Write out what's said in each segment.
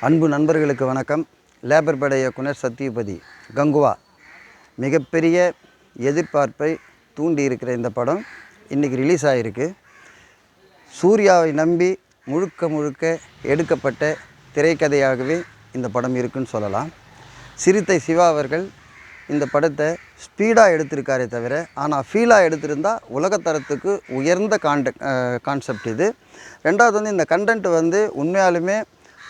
அன்பு நண்பர்களுக்கு வணக்கம். லேபர் படை இயக்குனர் சத்யபதி கங்குவா மிகப்பெரிய எதிர்பார்ப்பை தூண்டி இருக்கிற இந்த படம் இன்றைக்கி ரிலீஸ் ஆகிருக்கு. சூர்யாவை நம்பி முழுக்க எடுக்கப்பட்ட திரைக்கதையாகவே இந்த படம் இருக்குன்னு சொல்லலாம். சிறுத்தை சிவா அவர்கள் இந்த படத்தை ஸ்பீடாக எடுத்திருக்காரே தவிர, ஆனால் ஃபீலாக எடுத்திருந்தால் உலகத்தரத்துக்கு உயர்ந்த கான்செப்ட் இது. ரெண்டாவது இந்த கண்டென்ட் உண்மையாலுமே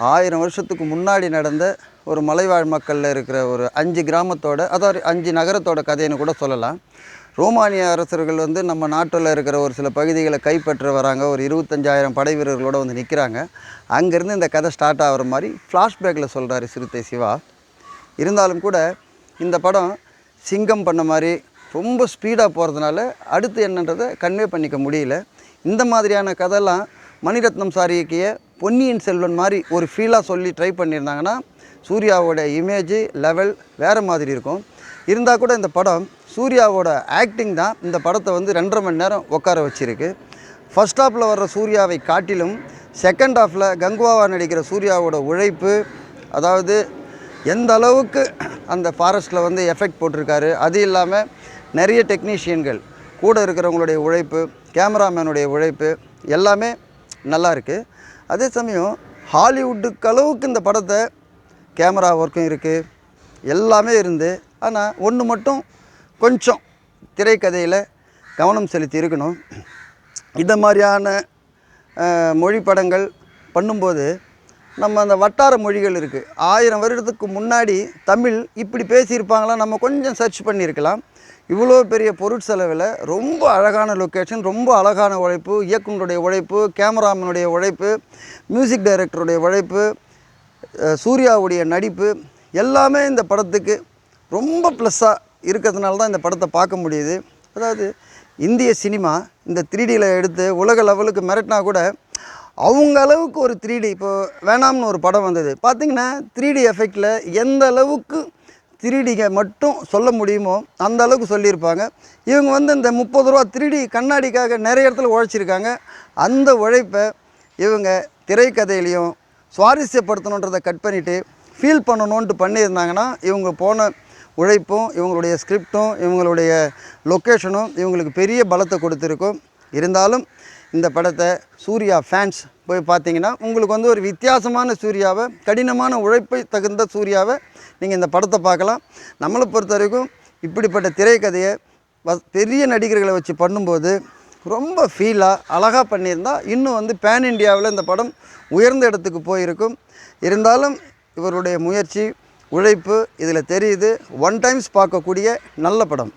1000 வருஷத்துக்கு முன்னாடி நடந்த ஒரு மலைவாழ் மக்களில் இருக்கிற ஒரு 5 கிராமத்தோட, அதாவது 5 நகரத்தோட கதைன்னு கூட சொல்லலாம். ரோமானிய அரசர்கள் நம்ம நாட்டில் இருக்கிற ஒரு சில பகுதிகளை கைப்பற்ற வராங்க. ஒரு 25,000 படை வீரர்களோடு நிற்கிறாங்க. அங்கேருந்து இந்த கதை ஸ்டார்ட் ஆகிற மாதிரி ஃப்ளாஷ்பேக்கில் சொல்கிறாரு சிறுத்தை சிவா. இருந்தாலும் கூட இந்த படம் சிங்கம் பண்ண மாதிரி ரொம்ப ஸ்பீடாக போகிறதுனால அடுத்து என்னன்றதை கன்வே பண்ணிக்க முடியல. இந்த மாதிரியான கதைலாம் மணிரத்னம் சார் இயக்கிய பொன்னியின் செல்வன் மாதிரி ஒரு ஃபீலாக சொல்லி ட்ரை பண்ணியிருந்தாங்கன்னா சூர்யாவோட இமேஜ் லெவல் வேறு மாதிரி இருக்கும். இருந்தால் கூட இந்த படம் சூர்யாவோட ஆக்டிங் தான் இந்த படத்தை 2.5 மணி நேரம் உட்கார வச்சுருக்கு. ஃபஸ்ட் ஹாஃபில் வர்ற சூர்யாவை காட்டிலும் செகண்ட் ஹாஃபில் கங்குவாவாக நடிக்கிற சூர்யாவோட உழைப்பு, அதாவது எந்த அளவுக்கு அந்த ஃபாரஸ்ட்டில் எஃபெக்ட் போட்டிருக்காரு. அது இல்லாமல் நிறைய டெக்னீஷியன்கள் கூட இருக்கிறவங்களுடைய உழைப்பு, கேமராமேனுடைய உழைப்பு எல்லாமே நல்லா இருக்குது. அதே சமயம் ஹாலிவுட்டுக்கு அளவுக்கு இந்த படத்தை கேமரா ஒர்க்கும் இருக்குது, எல்லாமே இருந்து. ஆனால் ஒன்று மட்டும் கொஞ்சம் திரைக்கதையில் கவனம் செலுத்தி இருக்கணும். இந்த மாதிரியான மொழி படங்கள் பண்ணும்போது நம்ம அந்த வட்டார மொழிகள் இருக்குது. 1000 வருடத்துக்கு முன்னாடி தமிழ் இப்படி பேசியிருப்பாங்களா, நம்ம கொஞ்சம் சர்ச் பண்ணியிருக்கலாம். இவ்வளோ பெரிய பொருட்செலவில் ரொம்ப அழகான லொக்கேஷன், ரொம்ப அழகான உழைப்பு, இயக்குனருடைய உழைப்பு, கேமராமேனுடைய உழைப்பு, மியூசிக் டைரக்டருடைய உழைப்பு, சூர்யாவுடைய நடிப்பு எல்லாமே இந்த படத்துக்கு ரொம்ப ப்ளஸ்ஸாக இருக்கிறதுனால தான் இந்த படத்தை பார்க்க முடியுது. அதாவது இந்திய சினிமா இந்த 3Dயில் எடுத்து உலக லெவலுக்கு மிரட்டினா கூட அவங்க அளவுக்கு ஒரு 3D, இப்போது வேணாம்னு ஒரு படம் வந்தது பார்த்திங்கன்னா 3D எஃபெக்டில் எந்த அளவுக்கு 3Dங்க மட்டும் சொல்ல முடியுமோ அந்த அளவுக்கு சொல்லியிருப்பாங்க. இவங்க இந்த 30 ரூபா 3D கண்ணாடிக்காக நிறைய இடத்துல உழைச்சிருக்காங்க. அந்த உழைப்பை இவங்க திரைக்கதையிலையும் சுவாரஸ்யப்படுத்தணுன்றதை கட் பண்ணிவிட்டு ஃபீல் பண்ணணுன்ட்டு பண்ணியிருந்தாங்கன்னா இவங்க போன உழைப்பும் இவங்களுடைய ஸ்கிரிப்டும் இவங்களுடைய லொக்கேஷனும் இவங்களுக்கு பெரிய பலத்தை கொடுத்துருக்கும். இருந்தாலும் இந்த படத்தை சூர்யா ஃபேன்ஸ் போய் பார்த்தீங்கன்னா உங்களுக்கு ஒரு வித்தியாசமான சூர்யாவை, கடினமான உழைப்பை தகுந்த சூர்யாவை நீங்கள் இந்த படத்தை பார்க்கலாம். நம்மளை பொறுத்த வரைக்கும் இப்படிப்பட்ட திரைக்கதையை பெரிய நடிகர்களை வச்சு பண்ணும்போது ரொம்ப ஃபீலாக அழகாக பண்ணியிருந்தால் இன்னும் பேன் இண்டியாவில் இந்த படம் உயர்ந்த இடத்துக்கு போயிருக்கும். இருந்தாலும் இவருடைய முயற்சி, உழைப்பு இதில் தெரியுது. 1 டைம்ஸ் பார்க்கக்கூடிய நல்ல படம்.